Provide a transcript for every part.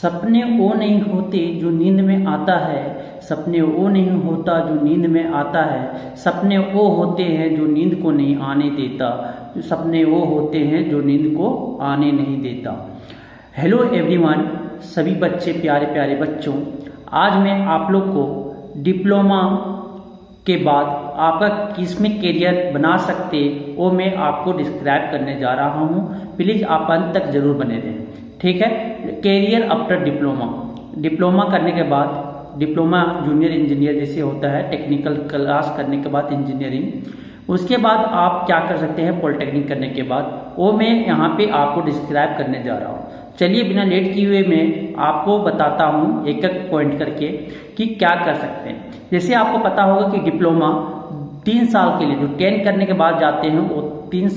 सपने वो नहीं होते जो नींद में आता है, सपने वो नहीं होता जो नींद में आता है, सपने वो होते हैं जो नींद को नहीं आने देता, सपने वो होते हैं जो नींद को आने नहीं देता। हेलो एवरीवन, सभी बच्चे, प्यारे प्यारे बच्चों, आज मैं आप लोग को डिप्लोमा के बाद आपका किसमें करियर बना सकते वो मैं आपको डिस्क्राइब करने जा रहा हूँ। प्लीज़ आप अंत तक जरूर बने रहें, ठीक है। करियर आफ्टर डिप्लोमा, डिप्लोमा करने के बाद, डिप्लोमा जूनियर इंजीनियर जैसे होता है, टेक्निकल क्लास करने के बाद इंजीनियरिंग, उसके बाद आप क्या कर सकते हैं पॉलिटेक्निक करने के बाद, वो मैं यहाँ पे आपको डिस्क्राइब करने जा रहा हूँ। चलिए बिना लेट किए हुए मैं आपको बताता हूँ एक एक पॉइंट करके कि क्या कर सकते हैं। जैसे आपको पता होगा कि डिप्लोमा 3 साल के लिए जो 10 करने के बाद जाते हैं वो 3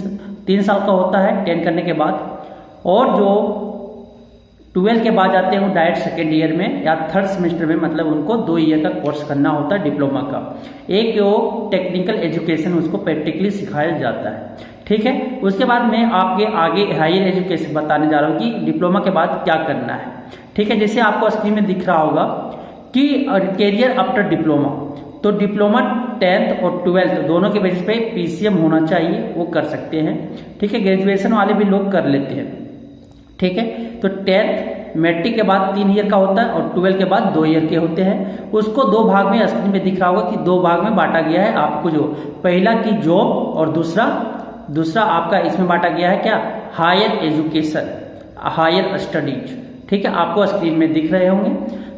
साल का होता है 10 करने के बाद, और जो 12 के बाद जाते हैं वो डायरेक्ट सेकेंड ईयर में या थर्ड सेमेस्टर में, मतलब उनको 2 ईयर का कोर्स करना होता है डिप्लोमा का। एक जो टेक्निकल एजुकेशन उसको प्रैक्टिकली सिखाया जाता है, ठीक है। उसके बाद मैं आपके आगे हायर एजुकेशन बताने जा रहा हूँ कि डिप्लोमा के बाद क्या करना है, ठीक है। जैसे आपको स्क्रीन में दिख रहा होगा कि करियर आफ्टर डिप्लोमा, तो डिप्लोमा 10th और 12th दोनों के बेसिस पे PCM होना चाहिए, वो कर सकते हैं, ठीक है। ग्रेजुएशन वाले भी लोग कर लेते हैं, ठीक है। तो 10th मैट्रिक के बाद 3 ईयर का होता है और 12 के बाद 2 ईयर के होते हैं। उसको 2 भाग में स्क्रीन में दिख रहा होगा कि 2 भाग में बांटा गया है आपको, जो पहला की जॉब और दूसरा आपका इसमें बांटा गया है क्या, हायर एजुकेशन, हायर स्टडीज, ठीक है। आपको स्क्रीन में दिख रहे होंगे।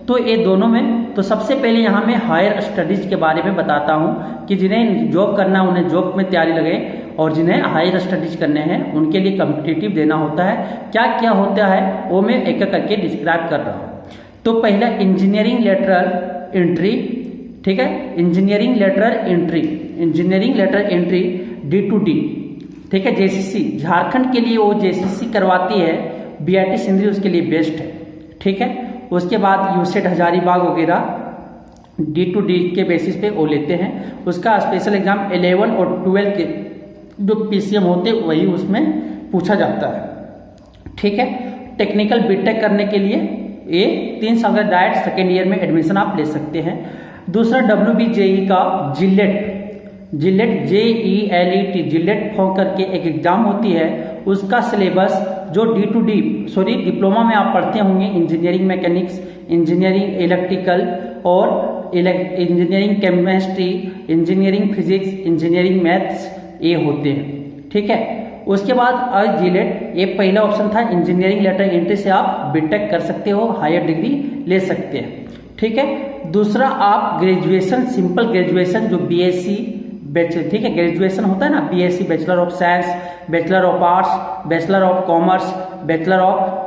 तो ये दोनों में, तो सबसे पहले यहाँ मैं हायर स्टडीज के बारे में बताता हूँ कि जिन्हें जॉब करना है उन्हें जॉब में तैयारी लगे, और जिन्हें हायर स्टडीज करने हैं उनके लिए कॉम्पिटिटिव देना होता है। क्या क्या होता है वो मैं एक एक करके डिस्क्राइब कर रहा हूँ। तो पहला इंजीनियरिंग लेटरल एंट्री, ठीक है। इंजीनियरिंग लेटर एंट्री D2D, ठीक है। JCC झारखंड के लिए वो JCC करवाती है, BIT सिंधरी उसके लिए बेस्ट है, ठीक है। उसके बाद यूसेट हजारीबाग वगैरह D2D के बेसिस पे वो लेते हैं। उसका स्पेशल एग्जाम 11 और 12 के जो PCM होते वही उसमें पूछा जाता है, ठीक है। टेक्निकल बीटेक करने के लिए ये 3 साल का डायरेक्ट सेकेंड ईयर में एडमिशन आप ले सकते हैं। दूसरा WBJE का जिलेट JELET जिलेट फॉर्म करके एक एग्जाम होती है, उसका सिलेबस जो डिप्लोमा में आप पढ़ते होंगे, इंजीनियरिंग मैकेनिक्स, इंजीनियरिंग इलेक्ट्रिकल और engineering chemistry, engineering physics, engineering maths, ये होते हैं, ठीक है। उसके बाद जिलेट, ये पहला ऑप्शन था, इंजीनियरिंग लेटर एंट्री से आप बीटेक कर सकते हो, हायर डिग्री ले सकते हैं, ठीक है। दूसरा आप ग्रेजुएशन, सिंपल ग्रेजुएशन जो BSc बैचलर, ठीक है, ग्रेजुएशन होता है ना, BSc bachelor of science, bachelor of arts, bachelor of commerce, bachelor of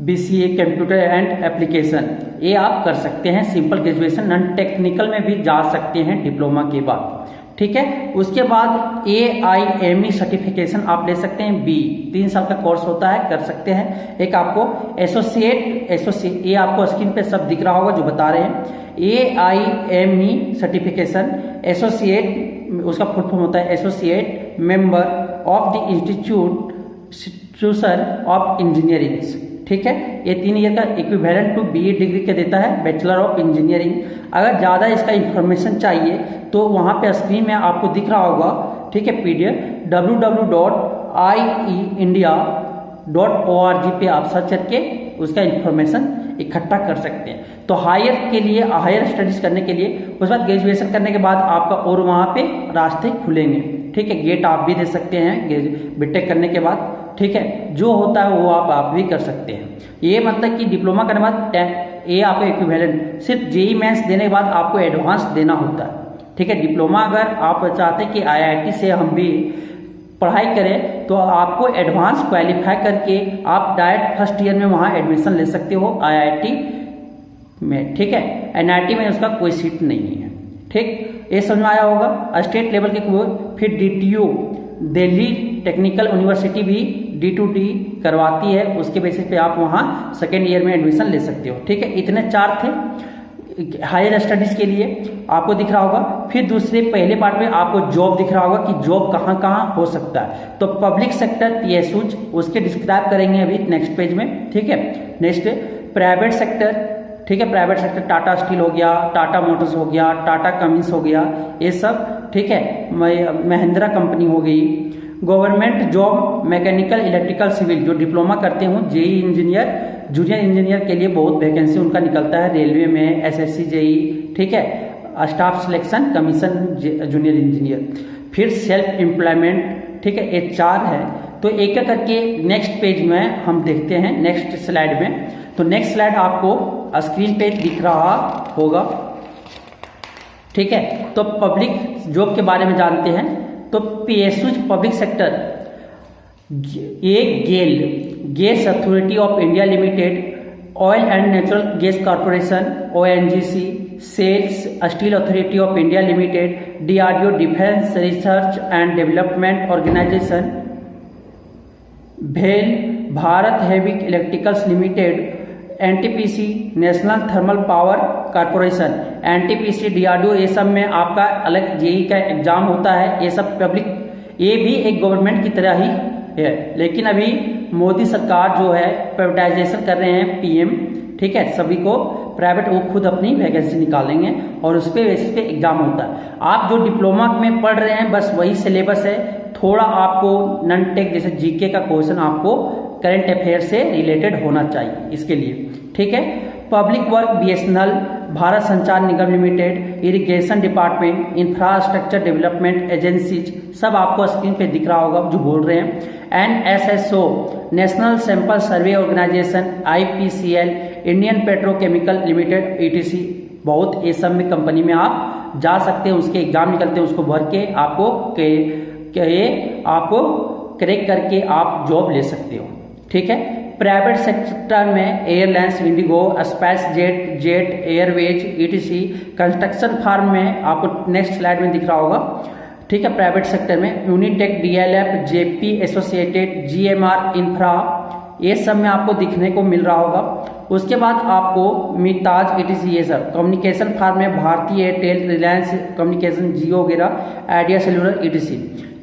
BCA computer and application, ये आप कर सकते हैं सिंपल ग्रेजुएशन। नॉन टेक्निकल में भी जा सकते हैं डिप्लोमा के बाद, ठीक है। उसके बाद AIME सर्टिफिकेशन आप ले सकते हैं, 3 साल का कोर्स होता है, कर सकते हैं। एक आपको एसोसिएट, ये आपको स्क्रीन पे सब दिख रहा होगा जो बता रहे हैं, AIME सर्टिफिकेशन, एसोसिएट उसका फुल फॉर्म होता है associate member of the institution of engineering, ठीक है। ये 3 ईयर का इक्विवेलेंट टू BE डिग्री के देता है, बैचलर ऑफ इंजीनियरिंग। अगर ज़्यादा इसका इंफॉर्मेशन चाहिए तो वहाँ पे स्क्रीन में आपको दिख रहा होगा, ठीक है, PDF www.ieindia.org पे आप सर्च करके उसका इंफॉर्मेशन इकट्ठा कर सकते हैं। तो हायर के लिए, हायर स्टडीज करने के लिए, उसके बाद ग्रेजुएशन करने के बाद आपका और वहाँ पे रास्ते खुलेंगे, ठीक है। गेट आप भी दे सकते हैं बीटेक करने के बाद, ठीक है। जो होता है वो आप भी कर सकते हैं। ये मतलब कि डिप्लोमा करने के बाद ये आपका इक्विवेलेंट, सिर्फ JEE मेंस देने के बाद आपको एडवांस देना होता है, ठीक है। डिप्लोमा अगर आप चाहते हैं कि IIT से हम भी पढ़ाई करें तो आपको एडवांस क्वालिफाई करके आप डायरेक्ट फर्स्ट ईयर में वहाँ एडमिशन ले सकते हो IIT में, ठीक है। NIT में उसका कोई सीट नहीं है, ठीक। ये समझ में आया होगा। स्टेट लेवल के फिर DTU दिल्ली टेक्निकल यूनिवर्सिटी भी D2D करवाती है, उसके बेसिस पे आप वहाँ सेकेंड ईयर में एडमिशन ले सकते हो, ठीक है। इतने 4 थे हायर स्टडीज के लिए, आपको दिख रहा होगा। फिर दूसरे पहले पार्ट में आपको जॉब दिख रहा होगा कि जॉब कहाँ कहाँ हो सकता है। तो पब्लिक सेक्टर PSUs उसके डिस्क्राइब करेंगे अभी नेक्स्ट पेज में, ठीक है। नेक्स्ट प्राइवेट सेक्टर, ठीक है, प्राइवेट सेक्टर टाटा स्टील हो गया, टाटा मोटर्स हो गया, टाटा कमिंस हो गया, ये सब, ठीक है, महिंद्रा कंपनी हो गई। Government job mechanical, electrical, civil जो डिप्लोमा करते हो, जेई इंजीनियर, जूनियर इंजीनियर के लिए बहुत वैकेंसी उनका निकलता है रेलवे में, एसएससी, जेई, ठीक है, staff selection commission, junior engineer. फिर सेल्फ एम्प्लॉयमेंट, ठीक है, ये 4 है। तो एक एक करके नेक्स्ट पेज में हम देखते हैं, नेक्स्ट स्लाइड में। तो नेक्स्ट स्लाइड आपको स्क्रीन पे दिख रहा होगा, ठीक है। तो पब्लिक जॉब के बारे में जानते हैं। तो PSU public sector, gas authority of India limited, oil and natural gas corporation ONGC, SAIL steel authority of India limited, DRDO defence research and development organisation, भेल Bharat heavy electricals limited, NTPC national thermal power corporation, NTPC, DRDO, ये सब में आपका अलग JEE का exam होता है। ये सब पब्लिक, ये भी एक गवर्नमेंट की तरह ही है, लेकिन अभी मोदी सरकार जो है प्राइवेटाइजेशन कर रहे हैं, पीएम, ठीक है, सभी को प्राइवेट, वो खुद अपनी वैकेंसी निकालेंगे और उस पे बेसिस पे एग्जाम होता है। आप जो डिप्लोमा में पढ़ रहे हैं बस वही सिलेबस है, थोड़ा आपको नॉन टेक जैसे जीके का क्वेश्चन आपको करंट अफेयर से रिलेटेड होना चाहिए इसके लिए, ठीक है। Public work, BSNL, Bharat Sanchar Nigam limited, irrigation department, infrastructure development agencies, सब आपको स्क्रीन पे दिख रहा होगा जो बोल रहे हैं। NSSO, national sample survey organisation, IPCL, Indian petrochemical limited, ETC, बहुत ये सब में कंपनी में आप जा सकते हैं, उसके एग्जाम निकलते हैं, उसको भर के आपको क्रैक करके आप जॉब ले सकते हो, ठीक है। प्राइवेट सेक्टर में airlines, IndiGo, SpiceJet airways, ETC. Construction firm में आपको नेक्स्ट स्लाइड में दिख रहा होगा, ठीक है। प्राइवेट सेक्टर में Unitech, DLF, JP associated, GMR infra, ये सब में आपको दिखने को मिल रहा होगा। उसके बाद आपको मिताज, ईटीसी, ये सब। कम्युनिकेशन फार्म में भारती एयरटेल, रिलायंस कम्युनिकेशन, जियो वगैरह, आइडिया सेलुलर, ईटीसी।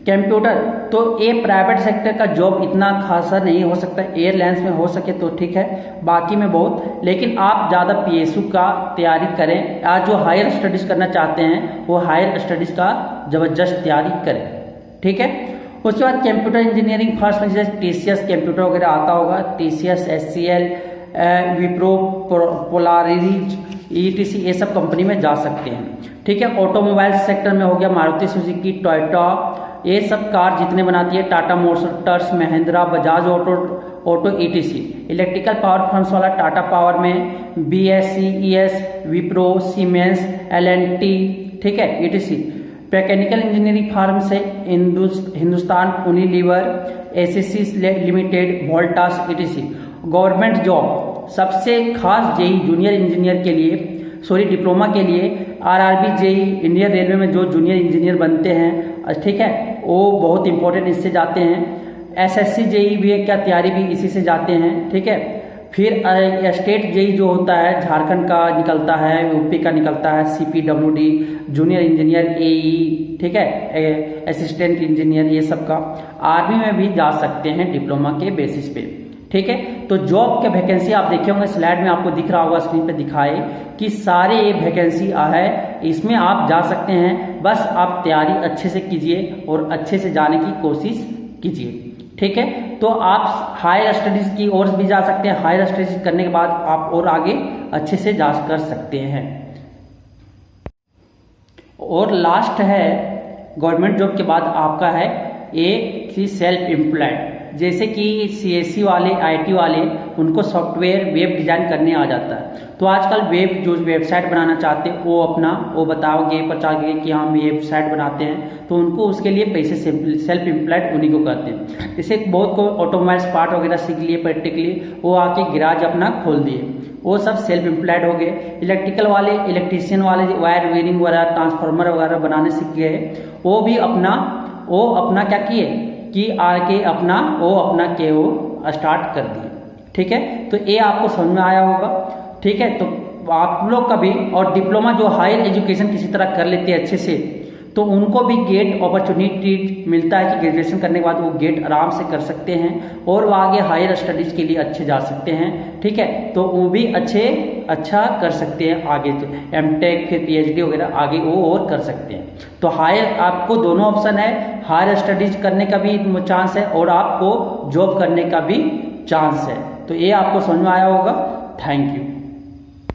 कंप्यूटर, तो ये प्राइवेट सेक्टर का जॉब इतना खासा नहीं हो सकता, एयरलाइंस में हो सके तो ठीक है, बाकी में बहुत, लेकिन आप ज़्यादा पीएसयू का तैयारी करें। आज जो हायर स्टडीज़ करना चाहते हैं वो हायर स्टडीज़ का ज़बरदस्त तैयारी करें, ठीक है। उसके बाद कंप्यूटर इंजीनियरिंग फर्स्ट में जैसे टीसीएस कंप्यूटर वगैरह आता होगा, TCS, HCL, Wipro, Polaris, etc, ये सब कंपनी में जा सकते हैं, ठीक है। ऑटोमोबाइल सेक्टर में हो गया मारुति सुजुकी, टोयोटा, ये सब कार जितने बनाती है, Tata Motors, Mahindra, Bajaj auto, etc. Electrical power firms वाला टाटा पावर में बीएससीईएस, विप्रो, सीमेंस, एलएनटी, ठीक है, ईटीसी। मैकेनिकल इंजीनियरिंग फार्म से Hindustan Unilever, ACC limited, Voltas, etc. Government job सबसे खास जेई जूनियर इंजीनियर के लिए, डिप्लोमा के लिए आरआरबी, जेई, इंडियन रेलवे में जो जूनियर इंजीनियर बनते हैं, ठीक है, वो बहुत इंपॉर्टेंट इससे जाते हैं। एसएससी जेई भी क्या तैयारी भी इसी से जाते हैं, ठीक है। फिर स्टेट जेई जो होता है झारखंड का निकलता है, यूपी का निकलता है, सीपीडब्ल्यूडी, जूनियर इंजीनियर, एई, ठीक है, असिस्टेंट इंजीनियर, ये सब का। आर्मी में भी जा सकते हैं डिप्लोमा के बेसिस पे, ठीक है। तो जॉब के वैकेंसी आप देखे होंगे स्लाइड में, आपको दिख रहा होगा स्क्रीन पे दिखाए कि सारे ये वैकेंसी है, इसमें आप जा सकते हैं। बस आप तैयारी अच्छे से कीजिए और अच्छे से जाने की कोशिश कीजिए, ठीक है। तो आप हायर स्टडीज की ओर भी जा सकते हैं, हायर स्टडीज करने के बाद आप और आगे अच्छे से जा कर सकते हैं। और लास्ट है गवर्नमेंट जॉब के बाद आपका है ये सेल्फ एम्प्लॉयड, जैसे कि सीएससी वाले, आईटी वाले, उनको सॉफ्टवेयर वेब डिजाइन करने आ जाता है। तो आजकल जो वेबसाइट बनाना चाहते हैं वो बताओगे, प्रचार कि हम वेबसाइट बनाते हैं, तो उनको उसके लिए पैसे सेल्फ एम्प्लॉयड उन्हीं को करते हैं। जैसे बहुत को ऑटोमोबाइल्स पार्ट वगैरह सीख लिए प्रैक्टिकली, वो आके गैराज अपना खोल दिए, वो सब सेल्फ एम्प्लॉयड हो गए। इलेक्ट्रिकल वाले, इलेक्ट्रीशियन वाले वायर वेयरिंग वगैरह, ट्रांसफार्मर वगैरह बनाने सीख गए, वो अपना क्या किए कि आके वो स्टार्ट कर दिए, ठीक है। तो ये आपको समझ में आया होगा, ठीक है। तो आप लोग का भी, और डिप्लोमा जो हायर एजुकेशन किसी तरह कर लेते हैं अच्छे से, तो उनको भी गेट अपॉर्चुनिटी मिलता है कि ग्रेजुएशन करने के बाद वो गेट आराम से कर सकते हैं और वो आगे हायर स्टडीज के लिए अच्छे जा सकते हैं। ठीक है, तो वो भी अच्छा कर सकते हैं आगे, तो एमटेक फिर पीएचडी वगैरह आगे वो और कर सकते हैं। तो हायर आपको दोनों ऑप्शन है, हायर स्टडीज करने का भी चांस है और आपको जॉब करने का भी चांस है। तो ये आपको समझ में आया होगा। Thank you.